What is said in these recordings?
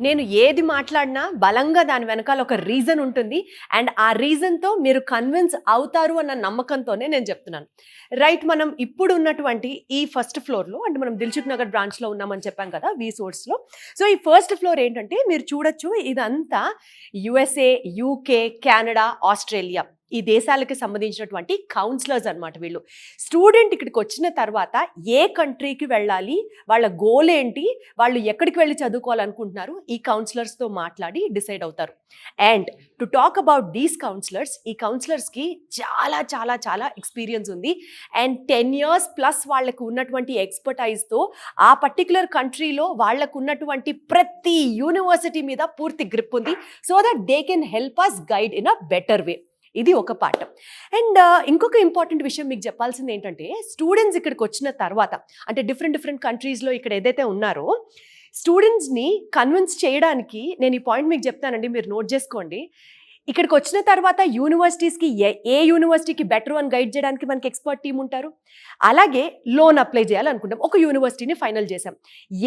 నేను ఏది మాట్లాడినా బలంగా దాని వెనకాల ఒక రీజన్ ఉంటుంది. అండ్ ఆ రీజన్‌తో మీరు కన్విన్స్ అవుతారు అన్న నమ్మకంతోనే నేను చెప్తున్నాను. రైట్, మనం ఇప్పుడు ఉన్నటువంటి ఈ ఫస్ట్ ఫ్లోర్‌లో అంటే మనం దిల్‌సుఖ్ నగర్ బ్రాంచ్‌లో ఉన్నామని చెప్పాం కదా! వి సోర్స్‌లో. సో, ఈ ఫస్ట్ ఫ్లోర్ ఏంటంటే మీరు చూడొచ్చు, ఇదంతా యూఎస్ఏ, యూకే, కెనడా, ఆస్ట్రేలియా ఈ దేశాలకి సంబంధించినటువంటి కౌన్సిలర్స్ అన్నమాట వీళ్ళు. స్టూడెంట్ ఇక్కడికి వచ్చిన తర్వాత ఏ కంట్రీకి వెళ్ళాలి, వాళ్ళ గోల్ ఏంటి, వాళ్ళు ఎక్కడికి వెళ్ళి చదువుకోవాలనుకుంటున్నారు, ఈ కౌన్సిలర్స్తో మాట్లాడి డిసైడ్ అవుతారు. And to talk about these counsellors, ఈ కౌన్సిలర్స్కి చాలా చాలా చాలా ఎక్స్పీరియన్స్ ఉంది. అండ్ 10 years ప్లస్ వాళ్ళకు ఉన్నటువంటి ఎక్స్పర్టైజ్తో ఆ పర్టికులర్ కంట్రీలో వాళ్ళకు ఉన్నటువంటి ప్రతి యూనివర్సిటీ మీద పూర్తి గ్రిప్ ఉంది. So that they can help us guide in a better way. ఇది ఒక పాఠం. అండ్ ఇంకొక ఇంపార్టెంట్ విషయం మీకు చెప్పాల్సింది ఏంటంటే, స్టూడెంట్స్ ఇక్కడికి వచ్చిన తర్వాత అంటే డిఫరెంట్ కంట్రీస్లో ఇక్కడ ఏదైతే ఉన్నారో స్టూడెంట్స్ని కన్విన్స్ చేయడానికి నేను ఈ పాయింట్ మీకు చెప్తానండి, మీరు నోట్ చేసుకోండి. ఇక్కడికి వచ్చిన తర్వాత యూనివర్సిటీస్కి ఏ యూనివర్సిటీకి బెటర్ అని గైడ్ చేయడానికి మనకి ఎక్స్పర్ట్ టీం ఉంటారు. అలాగే లోన్ అప్లై చేయాలనుకుంటాం, ఒక యూనివర్సిటీని ఫైనల్ చేసాం.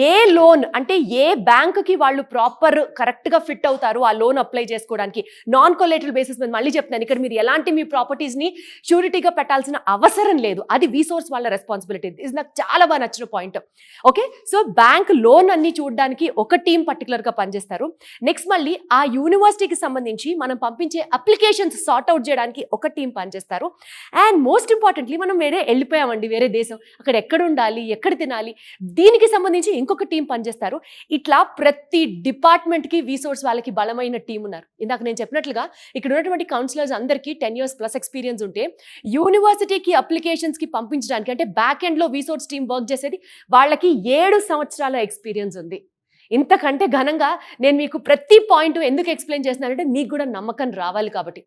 ఏ లోన్ అంటే ఏ బ్యాంకుకి వాళ్ళు ప్రాపర్ కరెక్ట్గా ఫిట్ అవుతారు ఆ లోన్ అప్లై చేసుకోవడానికి, నాన్ కొలేటరల్ బేసిస్ మీద. మళ్ళీ చెప్తాను, ఇక్కడ మీరు ఎలాంటి మీ ప్రాపర్టీస్ని షూరిటీగా పెట్టాల్సిన అవసరం లేదు, అది వి సోర్స్ వాళ్ళ రెస్పాన్సిబిలిటీ. ఇది నాకు చాలా బాగా నచ్చిన point. Okay, so bank loan అన్ని చూడడానికి ఒక టీం పర్టికులర్గా పనిచేస్తారు. నెక్స్ట్ మళ్ళీ ఆ యూనివర్సిటీకి సంబంధించి మనం పంపించే అప్లికేషన్స్ సార్ట్ అవుట్ చేయడానికి ఒక టీం పనిచేస్తారు. అండ్ మోస్ట్ ఇంపార్టెంట్లీ మనం వెళ్ళిపోయామండి వేరే దేశం, అక్కడ ఎక్కడ ఉండాలి, ఎక్కడ తినాలి, దీనికి సంబంధించి ఇంకొక టీం పనిచేస్తారు. ఇట్లా ప్రతి డిపార్ట్మెంట్కి వి సోర్స్ వాళ్ళకి బలమైన టీం ఉన్నారు. ఇందాక నేను చెప్పినట్లుగా ఇక్కడ ఉన్నటువంటి కౌన్సిలర్స్ అందరికీ 10 years ప్లస్ ఎక్స్పీరియన్స్ ఉంటే, యూనివర్సిటీకి అప్లికేషన్స్కి పంపించడానికి అంటే బ్యాక్ ఎండ్లో వి సోర్స్ టీం వర్క్ చేసేది, వాళ్ళకి 7 సంవత్సరాల ఎక్స్పీరియన్స్ ఉంది. ఇంతకంటే ఘనంగా నేను మీకు ప్రతి పాయింట్ ఎందుకు ఎక్స్ప్లెయిన్ చేస్తున్నానంటే మీకు కూడా నమ్మకం రావాలి కాబట్టి.